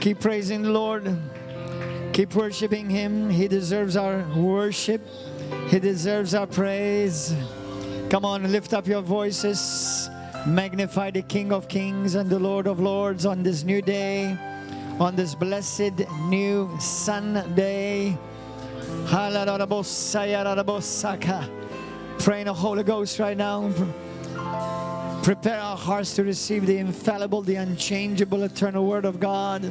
Keep praising the Lord. Keep worshiping Him. He deserves our worship. He deserves our praise. Come on, lift up your voices. Magnify the King of Kings and the Lord of Lords on this new day, on this blessed new Sunday. Pray in the Holy Ghost right now. Prepare our hearts to receive the infallible, the unchangeable, eternal Word of God.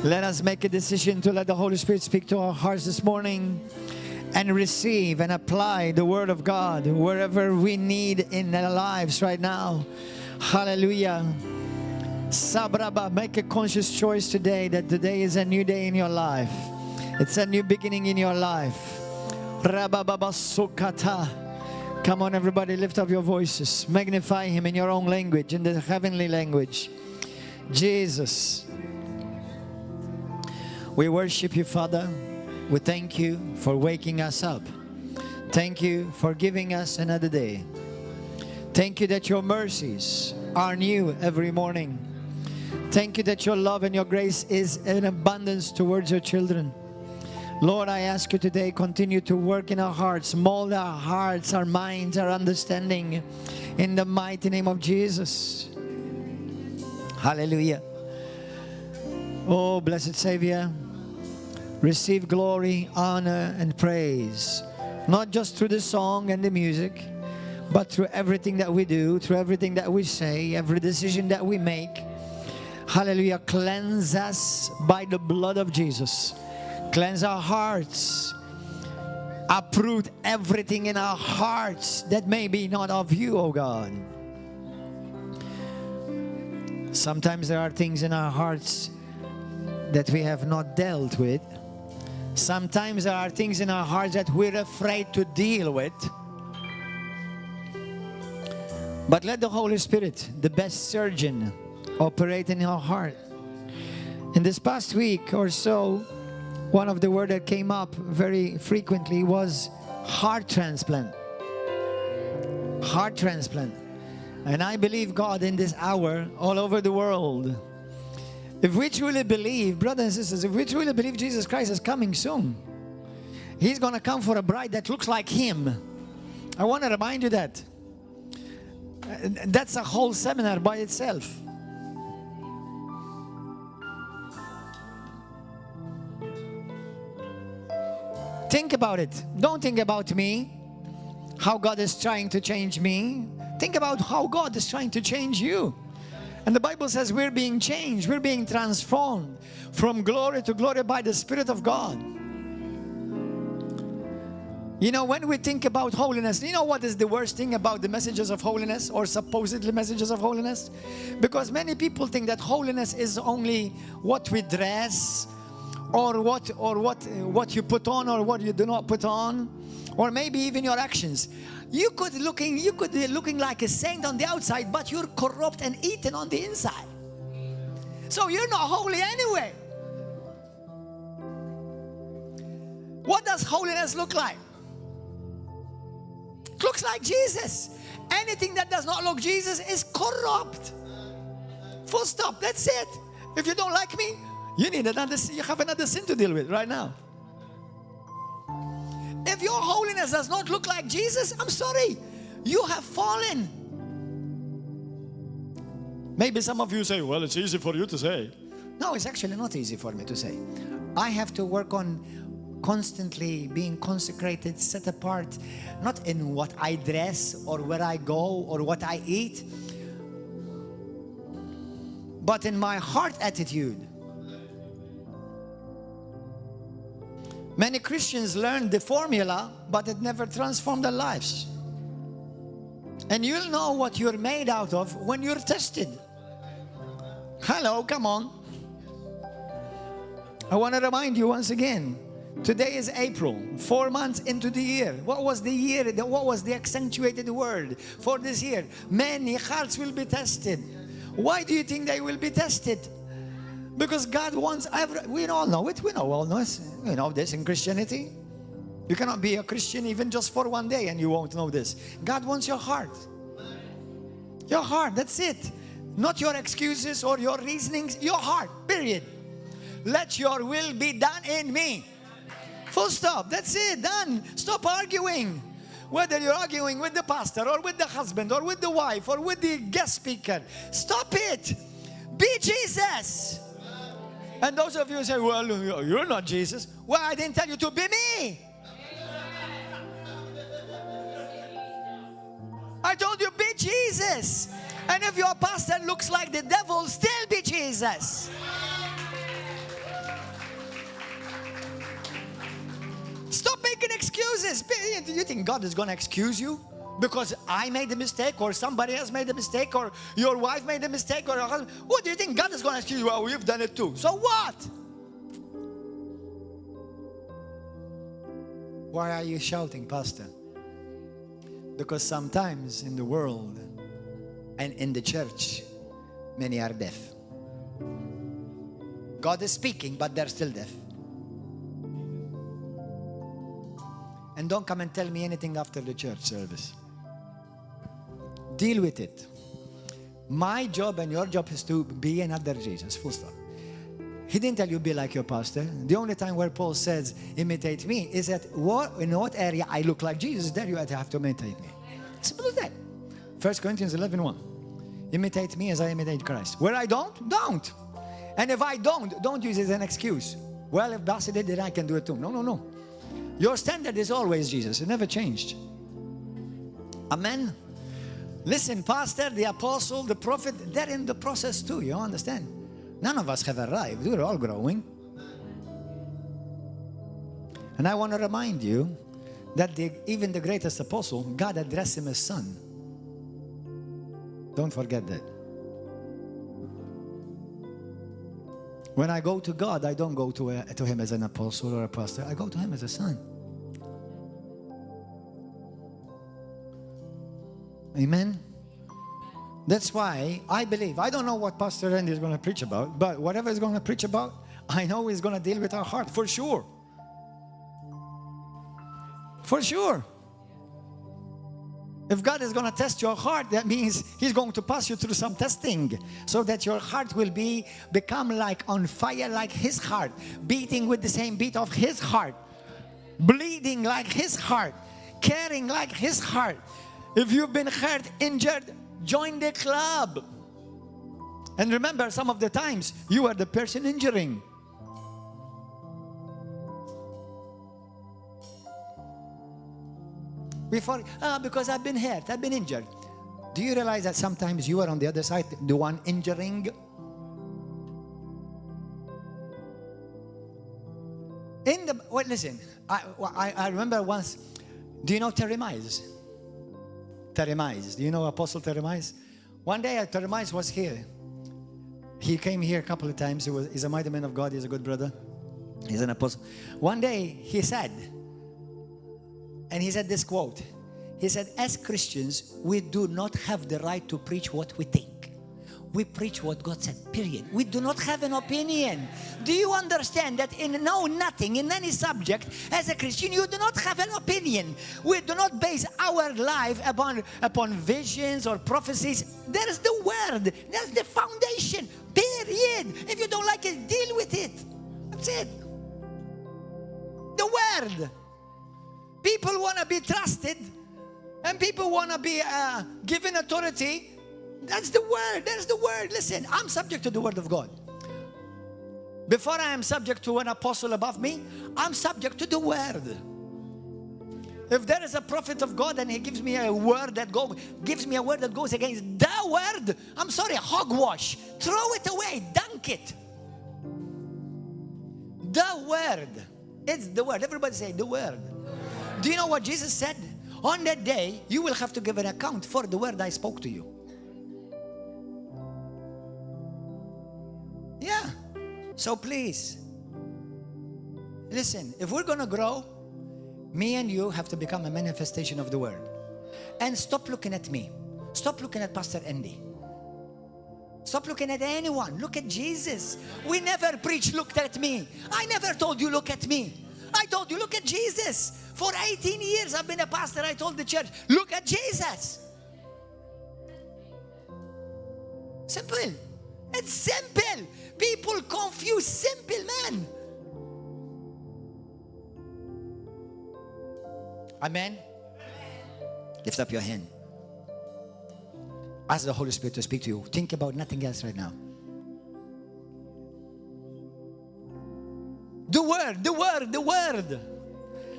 Let us make a decision to let the Holy Spirit speak to our hearts this morning and receive and apply the Word of God wherever we need in our lives right now. Hallelujah. Sabraba, make a conscious choice today that today is a new day in your life. It's a new beginning in your life. Rabababa sukata. Come on, everybody, lift up your voices. Magnify Him in your own language, in the heavenly language. Jesus. We worship You, Father. We thank You for waking us up. Thank You for giving us another day. Thank You that Your mercies are new every morning. Thank You that Your love and Your grace is in abundance towards Your children. Lord, I ask You today, continue to work in our hearts, mold our hearts, our minds, our understanding, in the mighty name of Jesus. Hallelujah. Oh, blessed Savior, receive glory, honor, and praise, not just through the song and the music, but through everything that we do, through everything that we say, every decision that we make. Hallelujah. Cleanse us by the blood of Jesus. Cleanse our hearts. Uproot everything in our hearts that may be not of You, oh God. Sometimes there are things in our hearts that we have not dealt with. Sometimes there are things in our hearts that we're afraid to deal with. But let the Holy Spirit, the best surgeon, operate in our heart. In this past week or so, one of the words that came up very frequently was heart transplant. Heart transplant. And I believe God in this hour all over the world. If we truly believe, brothers and sisters, if we truly believe Jesus Christ is coming soon, He's going to come for a bride that looks like Him. I want to remind you that. That's a whole seminar by itself. Think about it. Don't think about me, how God is trying to change me. Think about how God is trying to change you. And the Bible says we're being changed, we're being transformed from glory to glory by the Spirit of God. You know, when we think about holiness, you know what is the worst thing about the messages of holiness, or supposedly messages of holiness? Because many people think that holiness is only what we dress, or what you put on, or what you do not put on, or maybe even your actions. You could be looking like a saint on the outside, but you're corrupt and eaten on the inside. So you're not holy anyway. What does holiness look like? It looks like Jesus. Anything that does not look Jesus is corrupt. Full stop. That's it. If you don't like me, you have another sin to deal with right now. If your holiness does not look like Jesus, I'm sorry, you have fallen. Maybe some of you say, well, it's easy for you to say. No, it's actually not easy for me to say. I have to work on constantly being consecrated, set apart, not in what I dress or where I go or what I eat, but in my heart attitude. Many Christians learn the formula, but it never transformed their lives. And you'll know what you're made out of when you're tested. Hello, come on. I want to remind you once again, today is April, 4 months into the year. What was the year? What was the accentuated word for this year? Many hearts will be tested. Why do you think they will be tested? Because God wants we all know it. We all know it. You know this in Christianity. You cannot be a Christian even just for one day and you won't know this. God wants your heart. Your heart, that's it. Not your excuses or your reasonings, your heart, period. Let your will be done in me. Full stop. That's it. Done. Stop arguing. Whether you're arguing with the pastor or with the husband or with the wife or with the guest speaker, stop it. Be Jesus. And those of you who say, well, you're not Jesus. Well, I didn't tell you to be me. I told you be Jesus. And if your pastor looks like the devil, still be Jesus. Stop making excuses. You think God is going to excuse you because I made a mistake or somebody else made a mistake or your wife made a mistake or your husband? What do you think God is going to excuse you? Well, you've done it too. So what? Why are you shouting, Pastor? Because sometimes in the world and in the church, many are deaf. God is speaking, but they're still deaf. And don't come and tell me anything after the church service. Deal with it. My job and your job is to be another Jesus. Full stop. He didn't tell you be like your pastor. The only time where Paul says imitate me is that in what area I look like Jesus, there you have to imitate me. Simple as that. 1 Corinthians 11:1. Imitate me as I imitate Christ. Where I don't. And if I don't use it as an excuse. Well, if Pastor did it, I can do it too. No. Your standard is always Jesus. It never changed. Amen. Listen, pastor, the apostle, the prophet, they're in the process too. You understand? None of us have arrived. We're all growing. And I want to remind you that even the greatest apostle, God addressed him as son. Don't forget that. When I go to God, I don't go to him as an apostle or a pastor. I go to him as a son. Amen. That's why I believe. I don't know what Pastor Randy is going to preach about, but whatever he's going to preach about, I know he's going to deal with our heart for sure. For sure. If God is going to test your heart, that means He's going to pass you through some testing so that your heart will become like on fire like His heart, beating with the same beat of His heart, bleeding like His heart, caring like His heart. If you've been hurt, injured, join the club. And remember, some of the times you are the person injuring. Because I've been hurt, I've been injured. Do you realize that sometimes you are on the other side, the one injuring? Listen, I remember once, do you know Teremize? Teremize, do you know Apostle Teremize? One day Teremize was here. He came here a couple of times. He's a mighty man of God, he's a good brother. He's an apostle. One day he said this quote. He said, as Christians, we do not have the right to preach what we think. We preach what God said, period. We do not have an opinion. Do you understand that in nothing, in any subject, as a Christian, you do not have an opinion. We do not base our life upon visions or prophecies. There is the Word. That's the foundation, period. If you don't like it, deal with it. That's it. The Word. People want to be trusted, and people want to be given authority. That's the Word. There's the Word. Listen, I'm subject to the Word of God. Before I am subject to an apostle above me, I'm subject to the Word. If there is a prophet of God and he gives me a word that goes against the Word, I'm sorry, hogwash. Throw it away. Dunk it. The Word. It's the Word. Everybody say the Word. Do you know what Jesus said? On that day, you will have to give an account for the word I spoke to you. Yeah. So please, listen, if we're going to grow, me and you have to become a manifestation of the word. And stop looking at me. Stop looking at Pastor Andy. Stop looking at anyone. Look at Jesus. We never preached, looked at me. I never told you, look at me. I told you, look at Jesus. For 18 years I've been a pastor. I told the church, look at Jesus. Simple. It's simple. People confuse simple, man. Amen. Lift up your hand. Ask the Holy Spirit to speak to you. Think about nothing else right now. The word, the word, the word.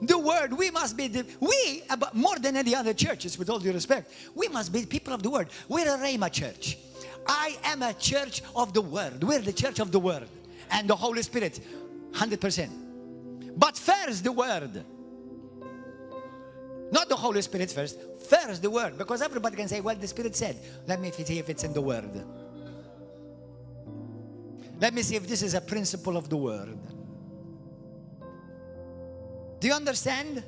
The word. We must be, more than any other churches, with all due respect, we must be people of the word. We're a Rhema church. I am a church of the word. We're the church of the word. And the Holy Spirit, 100%. But first the word. Not the Holy Spirit first. First the word. Because everybody can say, well, the Spirit said. Let me see if it's in the word. Let me see if this is a principle of the word. Do you understand?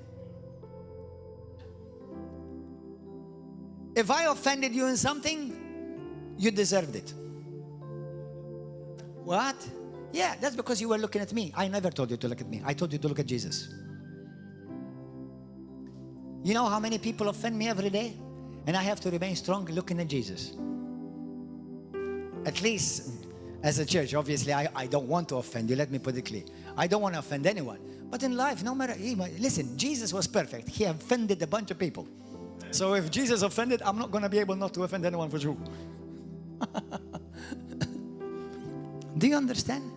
If I offended you in something, you deserved it. What? Yeah, that's because you were looking at me. I never told you to look at me. I told you to look at Jesus. You know how many people offend me every day? And I have to remain strong looking at Jesus. At least as a church, obviously, I don't want to offend you. Let me put it clear. I don't want to offend anyone. But in life, no matter, listen, Jesus was perfect. He offended a bunch of people. So if Jesus offended, I'm not going to be able not to offend anyone for sure. Do you understand?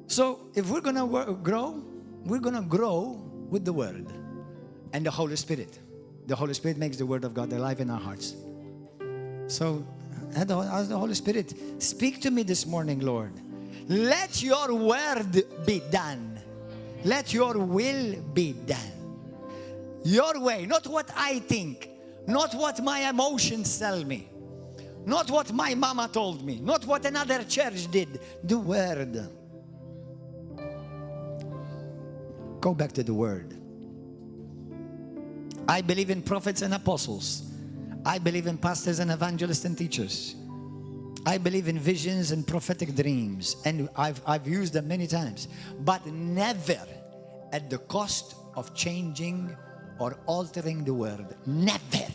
So if we're going to grow, we're going to grow with the Word and the Holy Spirit. The Holy Spirit makes the Word of God alive in our hearts. So ask the Holy Spirit, speak to me this morning, Lord. Let your word be done. Let your will be done. Your way, not what I think, not what my emotions tell me, not what my mama told me, not what another church did. The word. Go back to the word. I believe in prophets and apostles. I believe in pastors and evangelists and teachers. I believe in visions and prophetic dreams, and I've used them many times, but never at the cost of changing or altering the word. Never.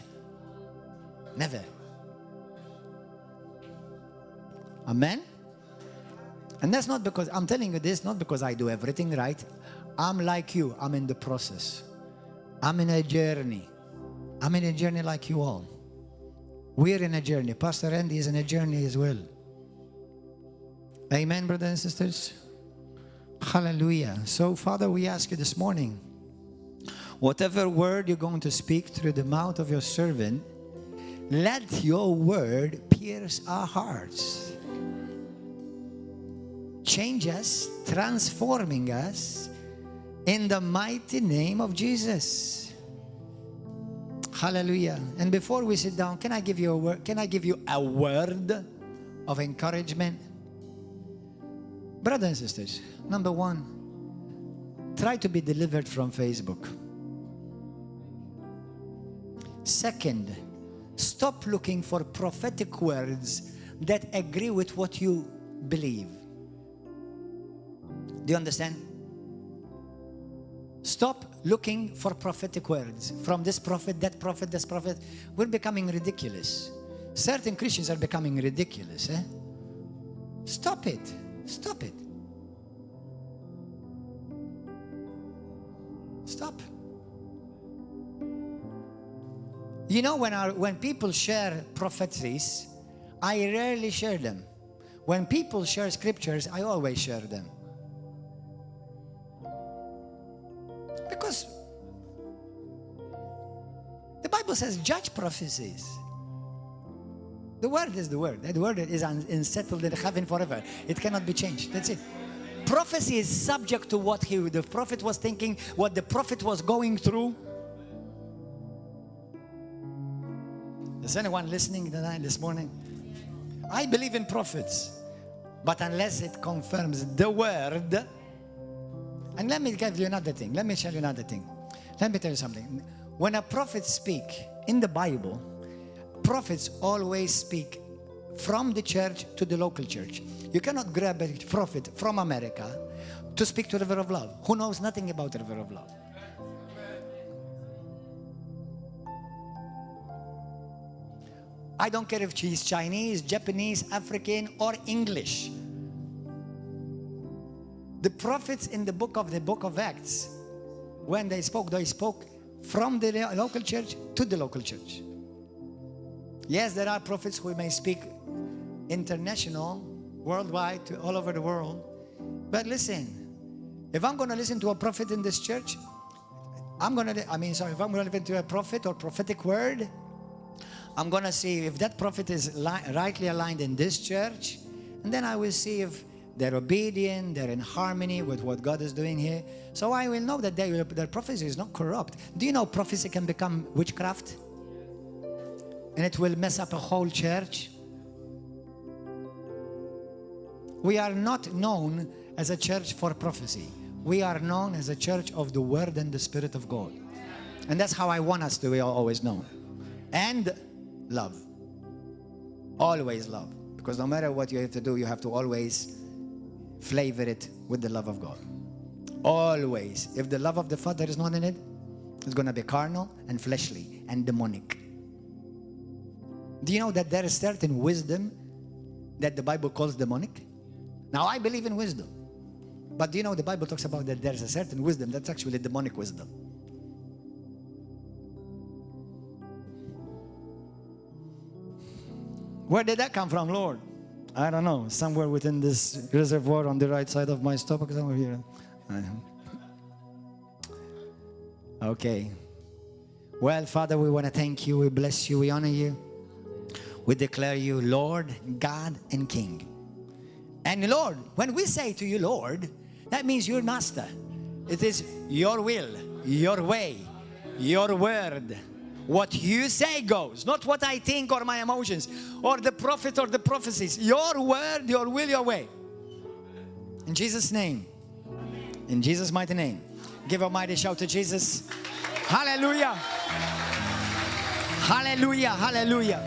Never. Amen? And that's not because, I'm telling you this, not because I do everything right. I'm like you. I'm in the process. I'm in a journey. I'm in a journey like you all. We're in a journey. Pastor Andy is in a journey as well. Amen, brothers and sisters. Hallelujah. So, Father, we ask you this morning, whatever word you're going to speak through the mouth of your servant, let your word pierce our hearts. Change us, transforming us in the mighty name of Jesus. Hallelujah. And before we sit down, can I give you a word? Can I give you a word of encouragement? Brothers and sisters, number one, try to be delivered from Facebook. Second, stop looking for prophetic words that agree with what you believe. Do you understand? Stop looking for prophetic words from this prophet, that prophet, this prophet. We're becoming ridiculous. Certain Christians are becoming ridiculous. Stop it. Stop it. Stop. You know, when people share prophecies, I rarely share them. When people share scriptures, I always share them. Because the Bible says, judge prophecies. The word is the word. The word is unsettled in heaven forever. It cannot be changed. That's it. Prophecy is subject to what the prophet was thinking, what the prophet was going through. Is anyone listening tonight, this morning? I believe in prophets, but unless it confirms the word. And let me give you another thing. Let me tell you another thing. Let me tell you something. When a prophet speaks in the Bible, prophets always speak from the church to the local church. You cannot grab a prophet from America to speak to the River of Love, who knows nothing about the River of Love. I don't care if she's Chinese, Japanese, African, or English. The prophets in the book of Acts, when they spoke from the local church to the local church. Yes, there are prophets who may speak international, worldwide, to all over the world. But listen, if I'm going to listen to a prophet in this church, if I'm going to listen to a prophet or prophetic word, I'm going to see if that prophet is rightly aligned in this church, and then I will see if they're obedient, they're in harmony with what God is doing here. So I will know that their prophecy is not corrupt. Do you know prophecy can become witchcraft? And it will mess up a whole church. We are not known as a church for prophecy. We are known as a church of the Word and the Spirit of God. And that's how I want us to be always known. And love. Always love. Because no matter what you have to do, you have to always flavor it with the love of God. Always. If the love of the Father is not in it, it's going to be carnal and fleshly and demonic. Do you know that there is certain wisdom that the Bible calls demonic? Now, I believe in wisdom. But do you know the Bible talks about that there's a certain wisdom that's actually demonic wisdom? Where did that come from, Lord? I don't know. Somewhere within this reservoir on the right side of my stomach, somewhere here. Okay. Well, Father, we want to thank you. We bless you. We honor you. We declare you Lord, God, and King. And Lord, when we say to you, Lord, that means your master. It is your will, your way, your word. What you say goes, not what I think or my emotions or the prophet or the prophecies. Your word, your will, your way. In Jesus' name. In Jesus' mighty name. Give a mighty shout to Jesus. Hallelujah. Hallelujah. Hallelujah.